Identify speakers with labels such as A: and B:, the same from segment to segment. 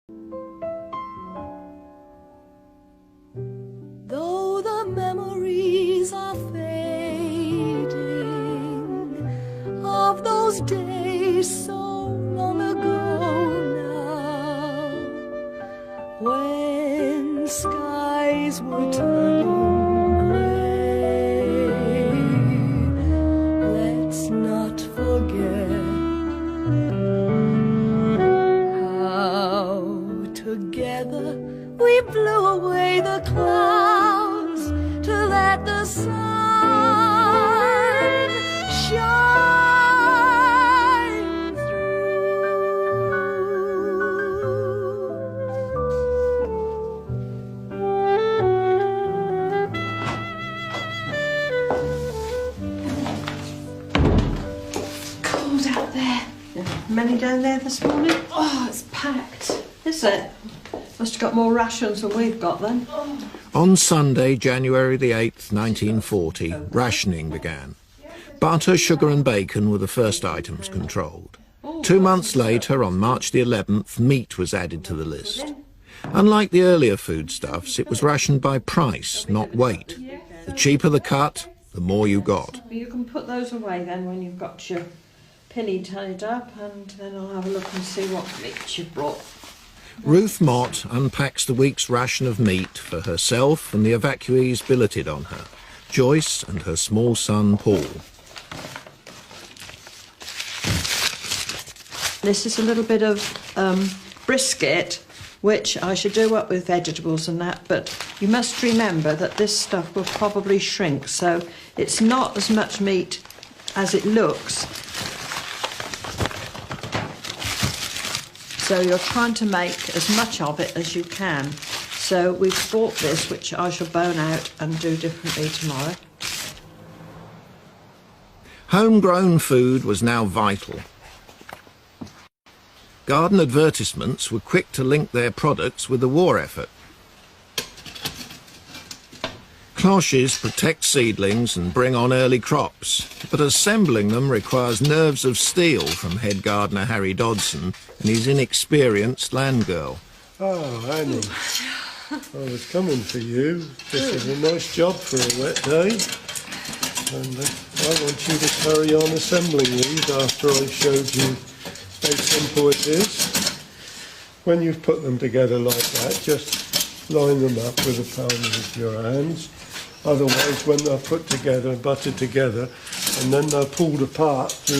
A: Though the memories are fading of those days so long ago now, when skies were turning gray, let's not forget how together we blew away the clouds to let the sun shine through.
B: Cold out there.
C: Many down there this morning?
B: Oh, it's packed.
C: Is it? Must have got more rations than we've got then.
D: On Sunday, January the 8th, 1940, rationing began. Butter, sugar and bacon were the first items controlled. 2 months later, on March the 11th, meat was added to the list. Unlike the earlier foodstuffs, it was rationed by price, not weight. The cheaper the cut, the more you got.
C: You can put those away then when you've got your pinny tied up, and then I'll have a look and see what meat you've brought.
D: Ruth Mott unpacks the week's ration of meat for herself and the evacuees billeted on her, Joyce and her small son Paul.
C: This is a little bit of brisket, which I should do up with vegetables and that, but you must remember that this stuff will probably shrink, so it's not as much meat as it looks. So you're trying to make as much of it as you can. So we've bought this, which I shall bone out and do differently tomorrow.
D: Homegrown food was now vital. Garden advertisements were quick to link their products with the war effort. Cloches protect seedlings and bring on early crops, but assembling them requires nerves of steel from head gardener Harry Dodson and his inexperienced land girl.
E: Oh, Annie, I was coming for you. This is a nice job for a wet day. And I want you to carry on assembling these after I showed you how simple it is. When you've put them together like that, just line them up with the palms of your hands. Otherwise, when they're put together, buttered together, and then they're pulled apart to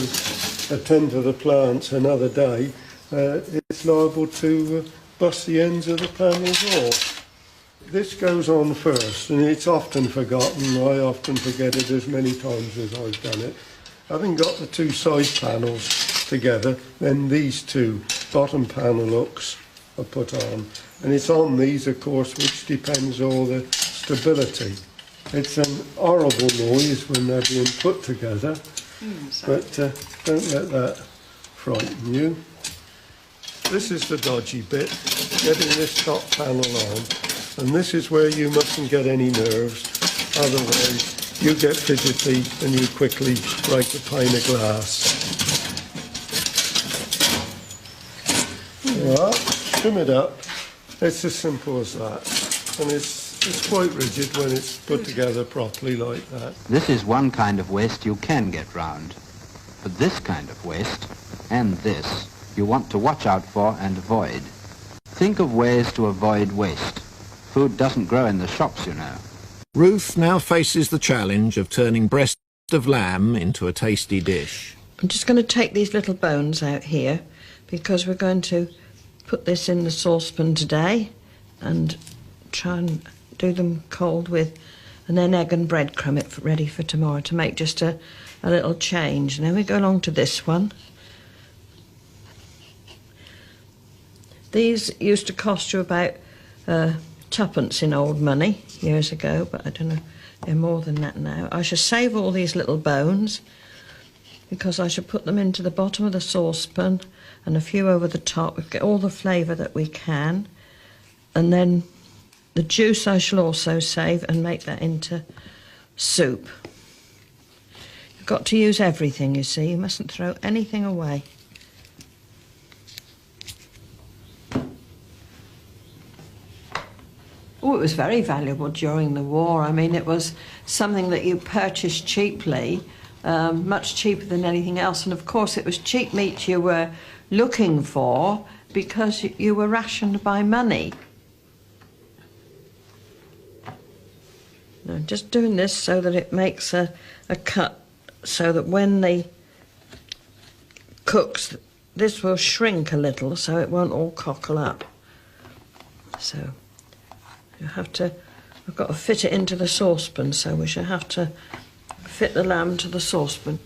E: attend to the plants another day, it's liable to bust the ends of the panels off. This goes on first, and it's often forgotten. I often forget it as many times as I've done it. Having got the two side panels together, then these two bottom panel hooks are put on. And it's on these, of course, which depends all the stability. It's an horrible noise when they're being put together, but don't let that frighten you. This is the dodgy bit, getting this top panel on, and this is where you mustn't get any nerves, otherwise you get fidgety and you quickly break a pane of glass. Right, trim it up, it's as simple as that, and it's quite rigid when it's put together properly like that.
F: This is one kind of waste you can get round. But this kind of waste, and this, you want to watch out for and avoid. Think of ways to avoid waste. Food doesn't grow in the shops, you know.
D: Ruth now faces the challenge of turning breast of lamb into a tasty dish.
C: I'm just going to take these little bones out here because we're going to put this in the saucepan today and try and do them cold with, and then egg and breadcrumb it ready for tomorrow to make just a little change. And then we go along to this one. These used to cost you about twopence in old money years ago, but I don't know, they're more than that now. I shall save all these little bones because I shall put them into the bottom of the saucepan and a few over the top. We get all the flavour that we can, and then the juice I shall also save and make that into soup. You've got to use everything, you see. You mustn't throw anything away. Oh, it was very valuable during the war. I mean, it was something that you purchased cheaply, much cheaper than anything else. And of course, it was cheap meat you were looking for because you were rationed by money. Now, just doing this so that it makes a cut, so that when the cooks, this will shrink a little, so it won't all cockle up. So you have to, I've got to fit it into the saucepan, so we shall have to fit the lamb to the saucepan.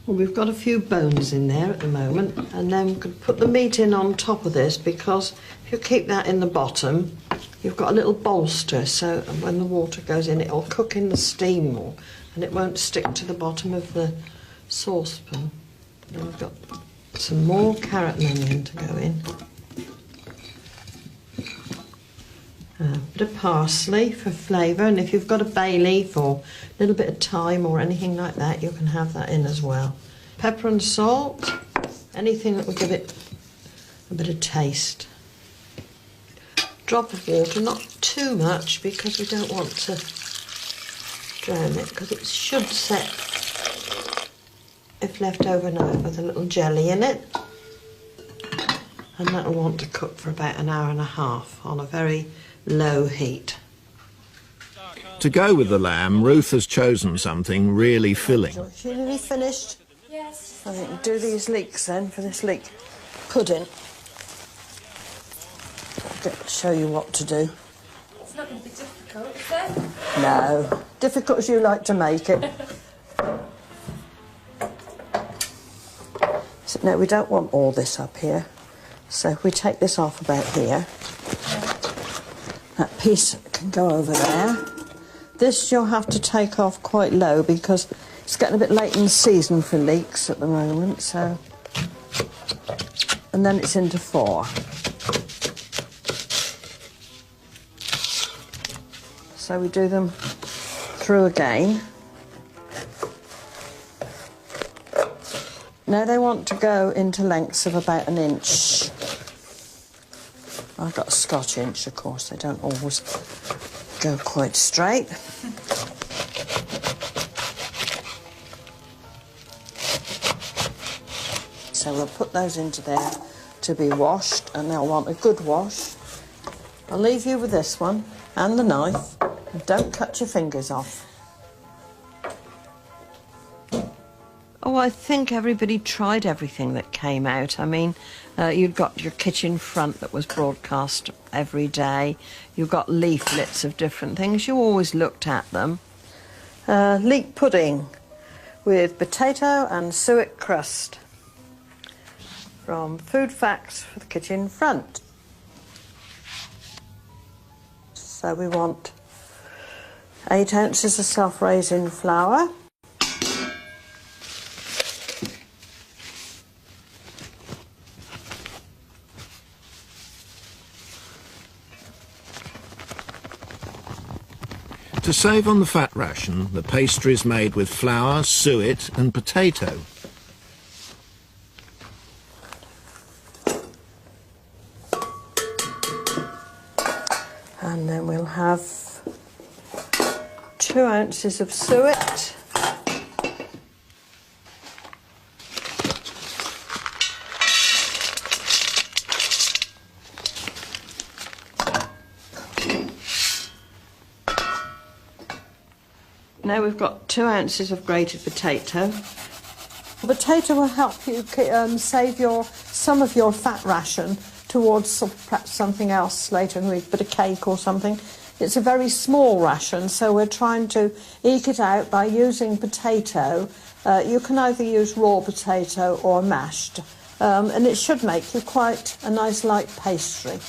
C: Well, we've got a few bones in there at the moment, and then we could put the meat in on top of this, because if you keep that in the bottom, you've got a little bolster, so when the water goes in, it'll cook in the steam more, and it won't stick to the bottom of the saucepan. Then we've got some more carrot and onion to go in. A bit of parsley for flavour, and if you've got a bay leaf or a little bit of thyme or anything like that, you can have that in as well. Pepper and salt, anything that will give it a bit of taste. Drop of water, not too much because we don't want to drown it, because it should set, if left overnight, with a little jelly in it. And that'll want to cook for about an hour and a half on a very low heat.
D: To go with the lamb, Ruth has chosen something really filling.
C: Is she nearly finished?
A: Yes.
C: I think do these leeks then for this leek pudding. I'll show you what to do.
A: It's not going to be difficult, is it?
C: No, difficult as you like to make it. So, no, we don't want all this up here. So if we take this off about here, that piece can go over there. This you'll have to take off quite low because it's getting a bit late in the season for leeks at the moment, so... And then it's into 4. So we do them through again. Now they want to go into lengths of about 1 inch. I've got a Scotch inch, of course, they don't always go quite straight. So we'll put those into there to be washed, and they'll want a good wash. I'll leave you with this one and the knife, and don't cut your fingers off. Oh, I think everybody tried everything that came out. I mean, you've got your kitchen front that was broadcast every day. You've got leaflets of different things. You always looked at them. Leek pudding with potato and suet crust from Food Facts for the kitchen front. So we want 8 ounces of self-raising flour.
D: To save on the fat ration, the pastry is made with flour, suet and potato.
C: And then we'll have 2 ounces of suet. Now we've got 2 ounces of grated potato. Potato will help you save some of your fat ration towards perhaps something else later in the week, a bit of cake or something. It's a very small ration, so we're trying to eke it out by using potato. You can either use raw potato or mashed, and it should make you quite a nice light pastry.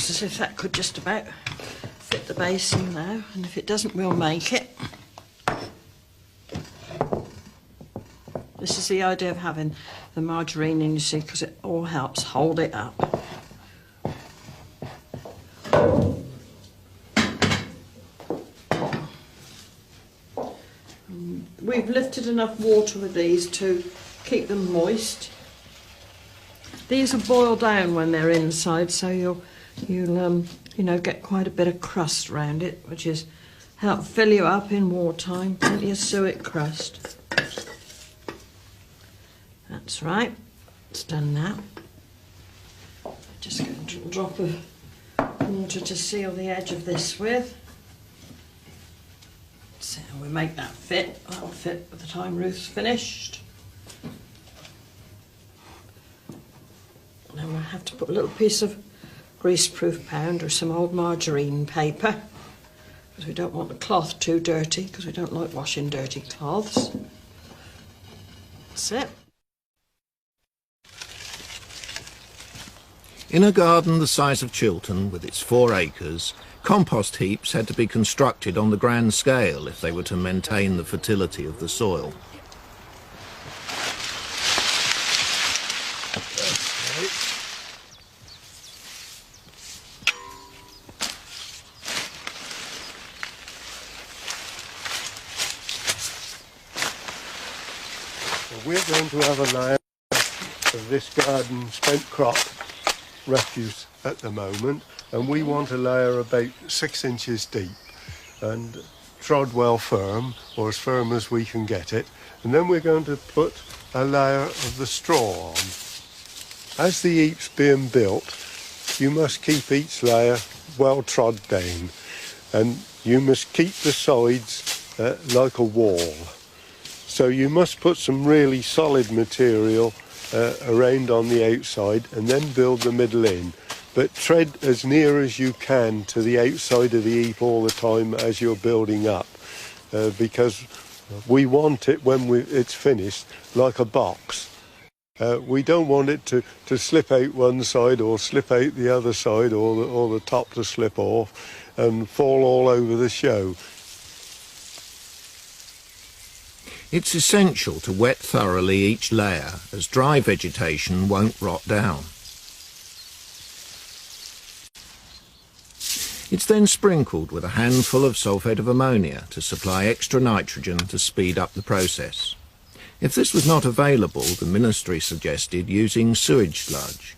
C: As if that could just about fit the basin now, and if it doesn't, we'll make it. This is the idea of having the margarine in, you see, because it all helps hold it up. collected enough water with these to keep them moist. These will boil down when they're inside, so you'll you know, get quite a bit of crust around it, which is help fill you up in wartime. Plenty of suet crust. That's right. It's done now. Just going to drop of water to seal the edge of this with. So we make that fit. That'll fit by the time Ruth's finished. And then we'll have to put a little piece of greaseproof pound or some old margarine paper, because we don't want the cloth too dirty, because we don't like washing dirty cloths. That's it.
D: In a garden the size of Chiltern, with its 4 acres, compost heaps had to be constructed on the grand scale if they were to maintain the fertility of the soil.
E: We're going to have a layer of this garden spent crop refuse at the moment, and we want a layer about 6 inches deep and trod well firm, or as firm as we can get it, and then we're going to put a layer of the straw on. As the heap's being built, you must keep each layer well trod down, and you must keep the sides like a wall. So you must put some really solid material around on the outside and then build the middle in. But tread as near as you can to the outside of the heap all the time as you're building up, because we want it when it's finished like a box. We don't want it to slip out one side or slip out the other side, or the top to slip off and fall all over the show.
D: It's essential to wet thoroughly each layer, as dry vegetation won't rot down. It's then sprinkled with a handful of sulphate of ammonia to supply extra nitrogen to speed up the process. If this was not available, the ministry suggested using sewage sludge.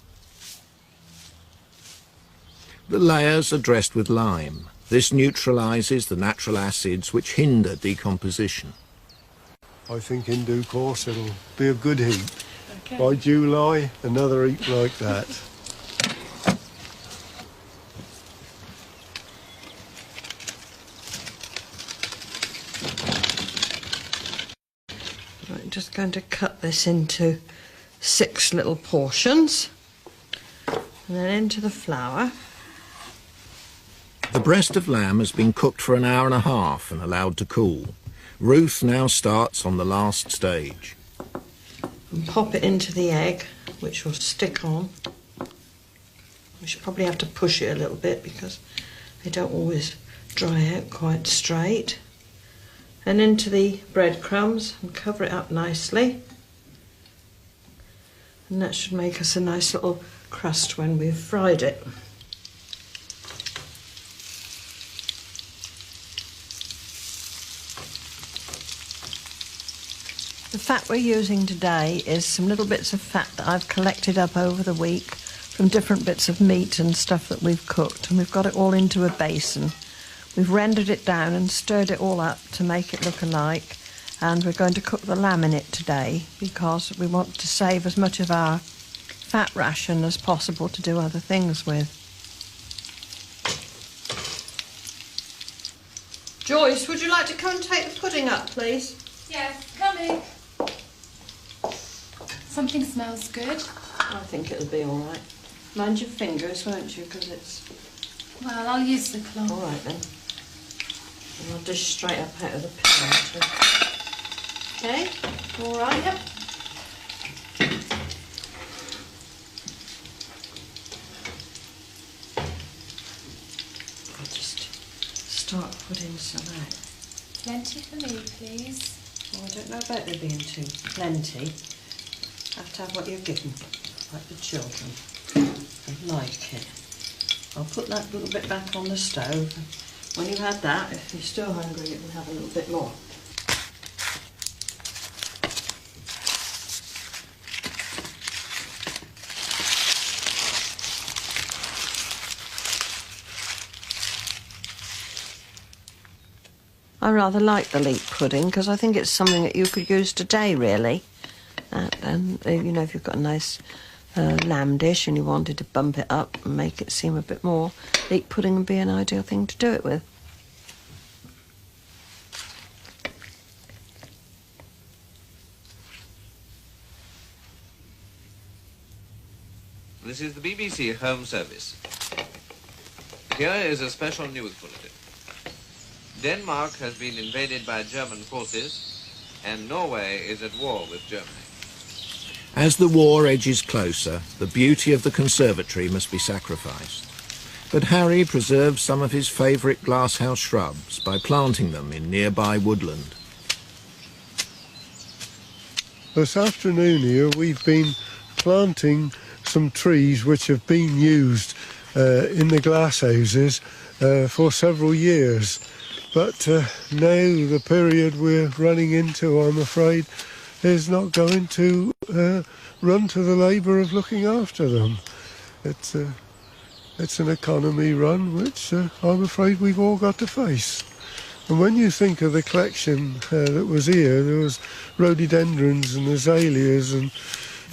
D: The layers are dressed with lime. This neutralises the natural acids which hinder decomposition.
E: I think in due course it'll be a good heap. Okay. By July, another heap like that.
C: Right, I'm just going to cut this into 6 little portions, and then into the flour.
D: The breast of lamb has been cooked for an hour and a half and allowed to cool. Ruth now starts on the last stage.
C: And pop it into the egg, which will stick on. We should probably have to push it a little bit because they don't always dry out quite straight. And into the breadcrumbs and cover it up nicely. And that should make us a nice little crust when we've fried it. The fat we're using today is some little bits of fat that I've collected up over the week from different bits of meat and stuff that we've cooked, and we've got it all into a basin. We've rendered it down and stirred it all up to make it look alike, and we're going to cook the lamb in it today because we want to save as much of our fat ration as possible to do other things with. Joyce, would you like to come and take the pudding up, please?
A: Yes, coming. Something smells good.
C: I think it'll be all right. Mind your fingers, won't you? Because it's...
A: Well, I'll use the cloth.
C: All right, then. And I'll dish straight up out of the pan. Okay? All right?
A: Yep.
C: I'll just start putting some out.
A: Plenty for me, please.
C: Well, I don't know about there being too plenty. Have to have what you're given, like the children. They like it. I'll put that little bit back on the stove. When you've had that, if you're still hungry, you can have a little bit more. I rather like the leek pudding because I think it's something that you could use today, really. And you know, if you've got a nice lamb dish and you wanted to bump it up and make it seem a bit more, leek pudding would be an ideal thing to do it with.
G: This is the BBC Home Service. Here is a special news bulletin. Denmark has been invaded by German forces, and Norway is at war with Germany.
D: As the war edges closer, the beauty of the conservatory must be sacrificed. But Harry preserves some of his favourite glasshouse shrubs by planting them in nearby woodland.
E: This afternoon here we've been planting some trees which have been used in the glasshouses for several years. But now the period we're running into, I'm afraid, is not going to run to the labour of looking after them. It's an economy run which I'm afraid we've all got to face. And when you think of the collection that was here, there was rhododendrons and azaleas and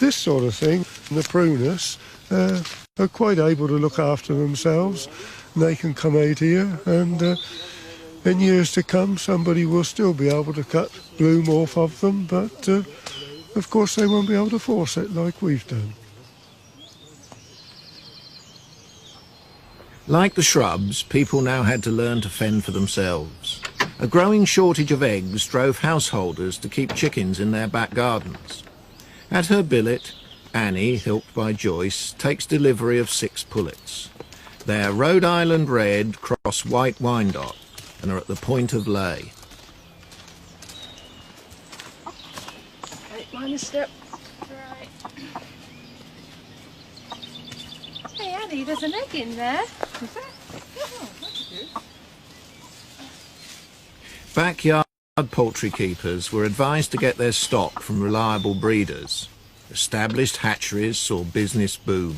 E: this sort of thing. And the prunus are quite able to look after themselves. And they can come out here and in years to come somebody will still be able to cut bloom off of them, but of course they won't be able to force it like we've done.
D: Like the shrubs, people now had to learn to fend for themselves. A growing shortage of eggs drove householders to keep chickens in their back gardens. At her billet, Annie, helped by Joyce, takes delivery of 6 pullets. They're Rhode Island Red cross White Wyandotte and are at the point of lay.
B: Okay, mind a step.
A: Right. Hey, Annie, there's an egg in there.
B: Is there? Oh, that's good.
D: Backyard poultry keepers were advised to get their stock from reliable breeders. Established hatcheries saw business boom.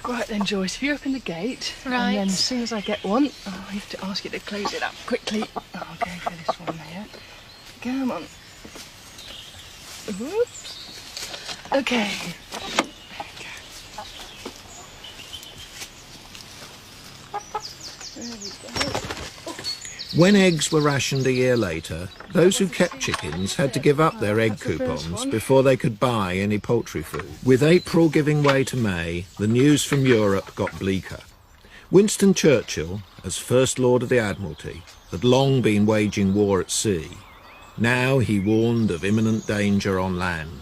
B: Right then, Joyce, if you open the gate,
A: Right.
B: and then as soon as I get one, I have to ask you to close it up quickly. I'll go for this one here. Come on. Oops. Okay. There we go.
D: When eggs were rationed a year later, those who kept chickens had to give up their egg coupons before they could buy any poultry food. With April giving way to May, the news from Europe got bleaker. Winston Churchill, as First Lord of the Admiralty, had long been waging war at sea. Now he warned of imminent danger on land.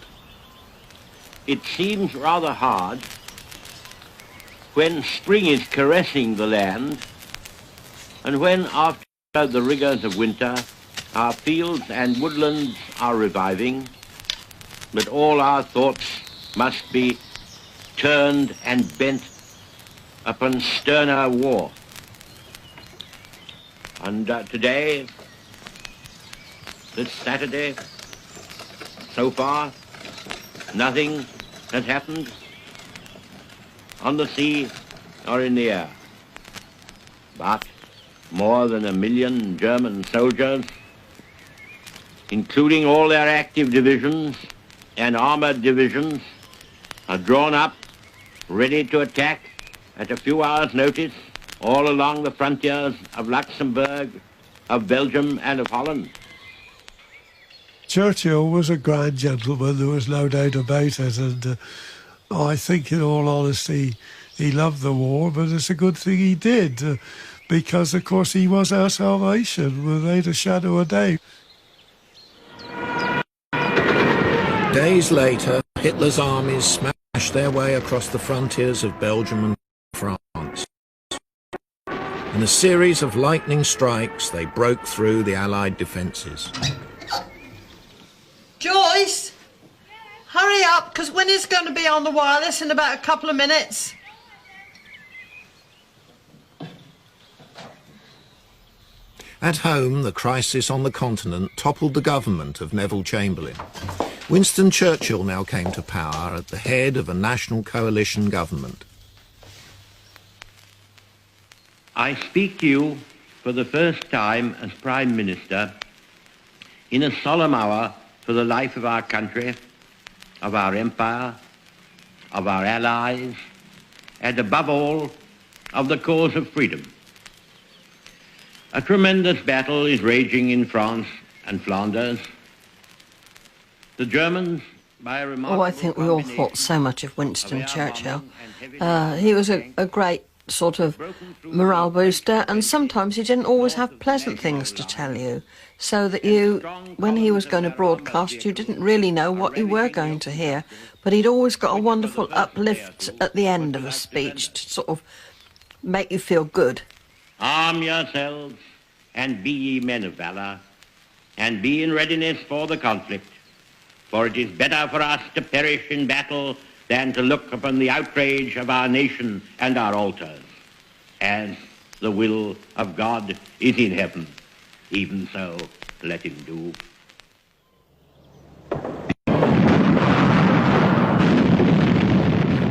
H: It seems rather hard when spring is caressing the land and when after the rigours of winter our fields and woodlands are reviving, but all our thoughts must be turned and bent upon sterner war. And today, this Saturday, so far, nothing has happened on the sea or in the air. But more than 1 million German soldiers, including all their active divisions and armored divisions, are drawn up, ready to attack at a few hours' notice all along the frontiers of Luxembourg, of Belgium and of Holland.
E: Churchill was a grand gentleman, there was no doubt about it, and I think in all honesty he loved the war, but it's a good thing he did, because of course he was our salvation without a shadow of doubt.
D: Days later, Hitler's armies smashed their way across the frontiers of Belgium and France. In a series of lightning strikes, they broke through the Allied defences.
C: Joyce! Hurry up, because Winnie's going to be on the wireless in about a couple of minutes.
D: At home, the crisis on the continent toppled the government of Neville Chamberlain. Winston Churchill now came to power at the head of a national coalition government.
H: I speak to you for the first time as Prime Minister in a solemn hour for the life of our country, of our empire, of our allies, and above all, of the cause of freedom. A tremendous battle is raging in France and Flanders. The Germans, by a remarkable
C: Oh, I think we all thought so much of Winston Churchill. He was a great sort of morale booster, and sometimes he didn't always have pleasant things to tell you, so that you, when he was going to broadcast, you didn't really know what you were going to hear, but he'd always got a wonderful uplift at the end of a speech to sort of make you feel good.
H: Arm yourselves and be ye men of valour, and be in readiness for the conflict. For it is better for us to perish in battle than to look upon the outrage of our nation and our altars. As the will of God is in heaven, even so let him do.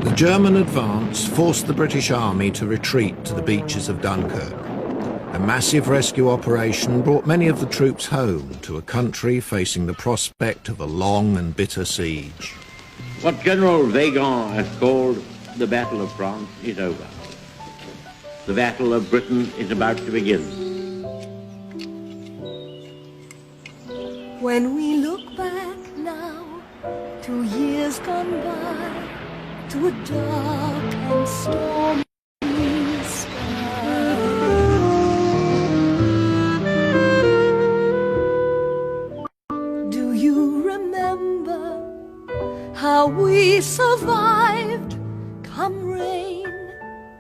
D: The German advance forced the British Army to retreat to the beaches of Dunkirk. A massive rescue operation brought many of the troops home to a country facing the prospect of a long and bitter siege.
H: What General Weygand has called the Battle of France is over. The Battle of Britain is about to begin.
I: When we look back now to years gone by, to a dark and stormy sky, do you remember how we survived? Come rain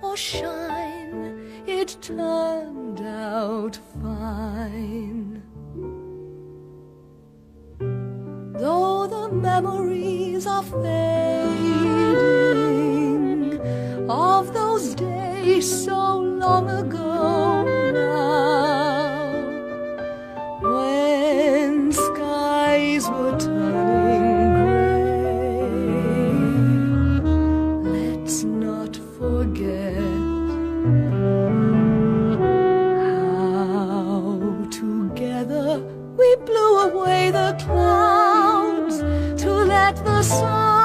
I: or shine, it turned out fine. Though the memories are fading of those days so long ago now, when skies were turning gray, let's not forget how together we blew away the clouds to let the sun